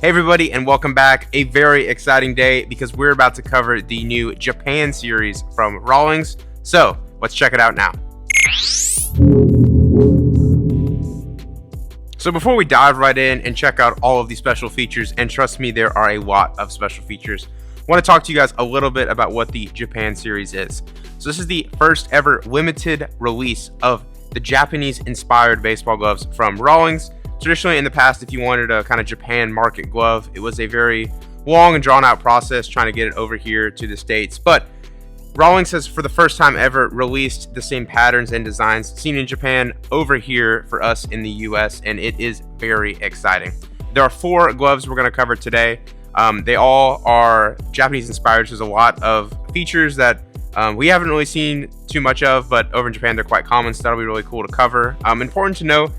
Hey everybody, and welcome back. A very exciting day because we're about to cover the new Japan series from Rawlings. So let's check it out now. So before we dive right in and check out all of the special features, and trust me, there are a lot of special features, I want to talk to you guys a little bit about what the Japan series is. So this is the first ever limited release of the Japanese inspired baseball gloves from Rawlings. Traditionally in the past, if you wanted a kind of Japan market glove, it was a very long and drawn out process trying to get it over here to the States. But Rawlings has, for the first time ever, released the same patterns and designs seen in Japan over here for us in the US, and it is very exciting. There are 4 gloves we're going to cover today. They all are Japanese inspired. So there's a lot of features that we haven't really seen too much of, but over in Japan they're quite common, so that'll be really cool to cover. Important to know,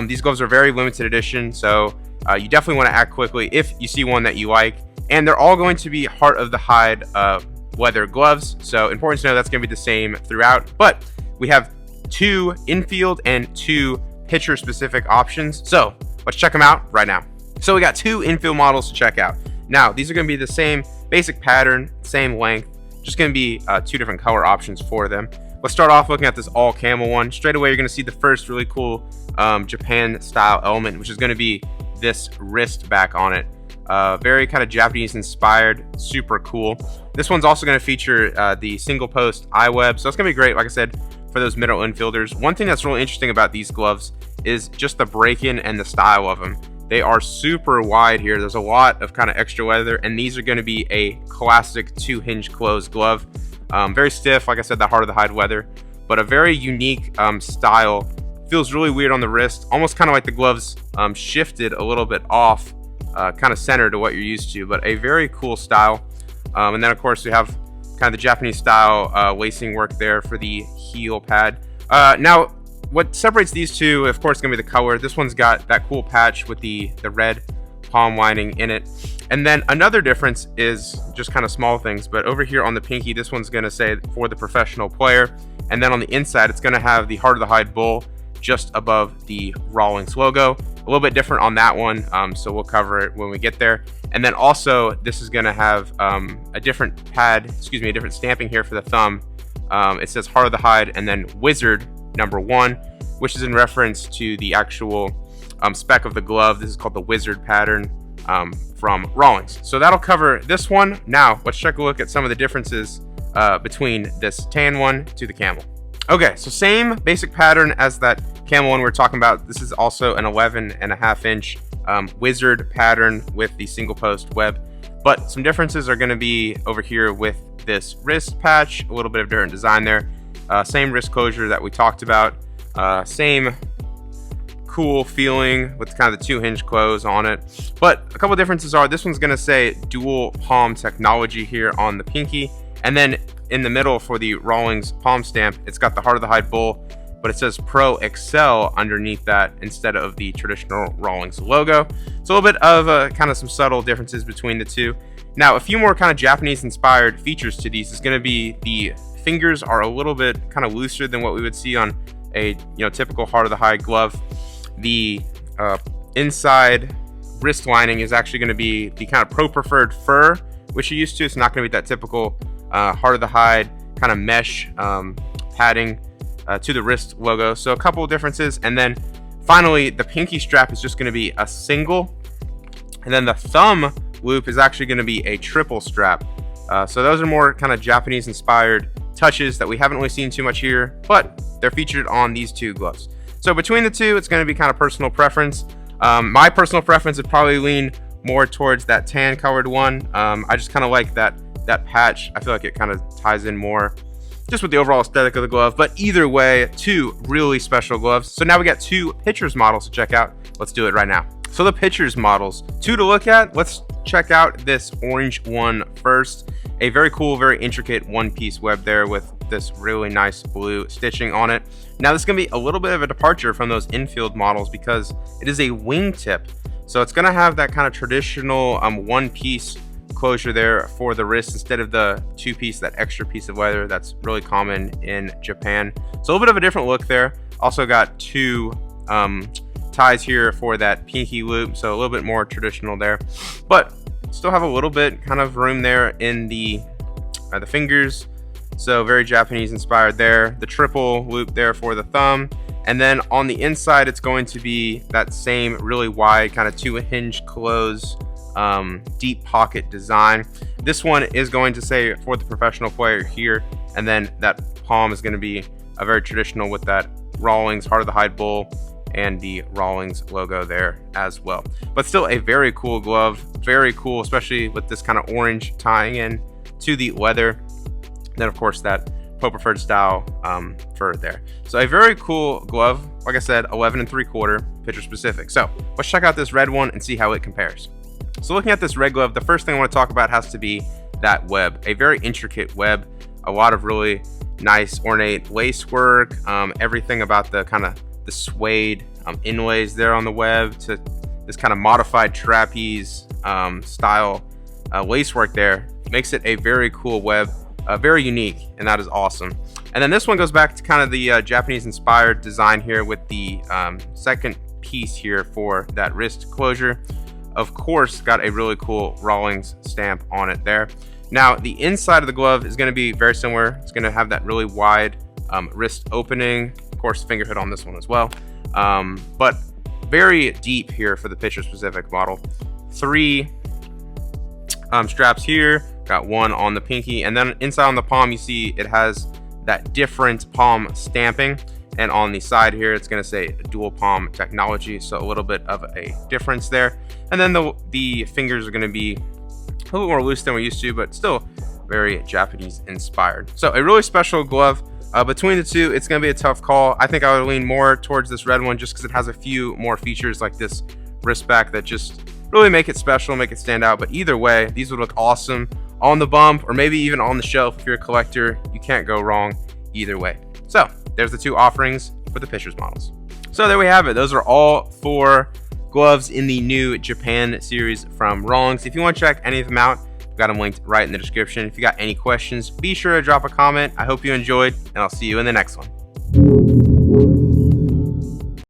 these gloves are very limited edition, so you definitely want to act quickly if you see one that you like. And they're all going to be heart of the hide leather gloves, so important to know that's going to be the same throughout. But we have 2 infield and 2 pitcher specific options, so let's check them out right now. So we got 2 infield models to check out. Now these are going to be the same basic pattern, same length, just going to be 2 different color options for them. Let's start off looking at this all camel one. Straight away, you're going to see the first really cool Japan style element, which is going to be this wrist back on it. Very kind of Japanese inspired, super cool. This one's also going to feature the single post eye web, so it's going to be great, like I said, for those middle infielders. One thing that's really interesting about these gloves is just the break-in and the style of them. They are super wide here. There's a lot of kind of extra leather, and these are going to be a classic 2-hinge closed glove. Very stiff, like I said, the heart of the hide weather, but a very unique style. Feels really weird on the wrist, almost kind of like the gloves shifted a little bit off, kind of center to what you're used to, but a very cool style. And then of course we have kind of the Japanese style lacing work there for the heel pad. Now what separates these two, of course, is gonna be the color. This one's got that cool patch with the red palm lining in it. And then another difference is just kind of small things, but over here on the pinky, this one's going to say for the professional player, and then on the inside it's going to have the heart of the hide bull just above the Rawlings logo. A little bit different on that one, so we'll cover it when we get there. And then also this is going to have a different different stamping here for the thumb. It says heart of the hide and then wizard #1, which is in reference to the actual spec of the glove. This is called the wizard pattern from Rawlings. So that'll cover this one. Now let's take a look at some of the differences between this tan one to the camel. Okay, so same basic pattern as that camel one we were talking about. This is also an 11.5 inch wizard pattern with the single post web, but some differences are going to be over here with this wrist patch, a little bit of different design there. Same wrist closure that we talked about, same cool feeling with kind of the 2-hinge close on it, but a couple differences are this one's going to say dual palm technology here on the pinky, and then in the middle for the Rawlings palm stamp, it's got the heart of the hide bull, but it says Pro Excel underneath that instead of the traditional Rawlings logo. So a little bit of kind of some subtle differences between the two. Now a few more kind of Japanese inspired features to these is going to be the fingers are a little bit kind of looser than what we would see on a typical heart of the hide glove. The inside wrist lining is actually going to be the kind of pro preferred fur, which you're used to. It's not going to be that typical heart of the hide kind of mesh padding to the wrist logo. So a couple of differences. And then finally, the pinky strap is just going to be a single, and then the thumb loop is actually going to be a triple strap. So those are more kind of Japanese inspired touches that we haven't really seen too much here, but they're featured on these 2 gloves. So between the 2, it's going to be kind of personal preference. My personal preference would probably lean more towards that tan colored one. I just kind of like that patch. I feel like it kind of ties in more just with the overall aesthetic of the glove. But either way, 2 really special gloves. So now we got 2 pitchers models to check out. Let's do it right now. So the pitchers models, 2 to look at. Let's check out this orange one first. A very cool, very intricate one-piece web there with this really nice blue stitching on it. Now this is going to be a little bit of a departure from those infield models because it is a wingtip. So it's going to have that kind of traditional one-piece closure there for the wrist instead of the 2-piece, that extra piece of leather that's really common in Japan. So a little bit of a different look there. Also got 2 ties here for that pinky loop, so a little bit more traditional there, but still have a little bit kind of room there in the fingers, so very Japanese inspired there. The triple loop there for the thumb, and then on the inside it's going to be that same really wide kind of 2-hinge close deep pocket design. This one is going to say for the professional player here, and then that palm is going to be a very traditional with that Rawlings Heart of the Hide Bull and the Rawlings logo there as well. But still a very cool glove, very cool, especially with this kind of orange tying in to the leather. Then of course that Pro Preferred style fur there. So a very cool glove, like I said, 11 3/4 pitcher specific. So let's check out this red one and see how it compares. So looking at this red glove, the first thing I want to talk about has to be that web, a very intricate web, a lot of really nice ornate lace work, everything about the kind of the suede inlays there on the web to this kind of modified trapeze style lace work there makes it a very cool web, very unique, and that is awesome. And then this one goes back to kind of the Japanese inspired design here with the second piece here for that wrist closure. Of course, got a really cool Rawlings stamp on it there. Now the inside of the glove is going to be very similar. It's going to have that really wide wrist opening, of course finger hood on this one as well, but very deep here for the pitcher specific model. 3 straps here, got 1 on the pinky, and then inside on the palm you see it has that different palm stamping, and on the side here it's going to say dual palm technology, so a little bit of a difference there. And then the fingers are going to be a little bit more loose than we're used to, but still very Japanese inspired. So a really special glove. Between the two, it's going to be a tough call. I think I would lean more towards this red one just because it has a few more features like this wrist back that just really make it special, make it stand out. But either way, these would look awesome on the bump or maybe even on the shelf. If you're a collector, you can't go wrong either way. So there's the 2 offerings for the pitchers models. So there we have it. Those are all 4 gloves in the new Japan series from Rawlings. If you want to check any of them out, I've got them linked right in the description. If you got any questions, be sure to drop a comment. I hope you enjoyed, and I'll see you in the next one.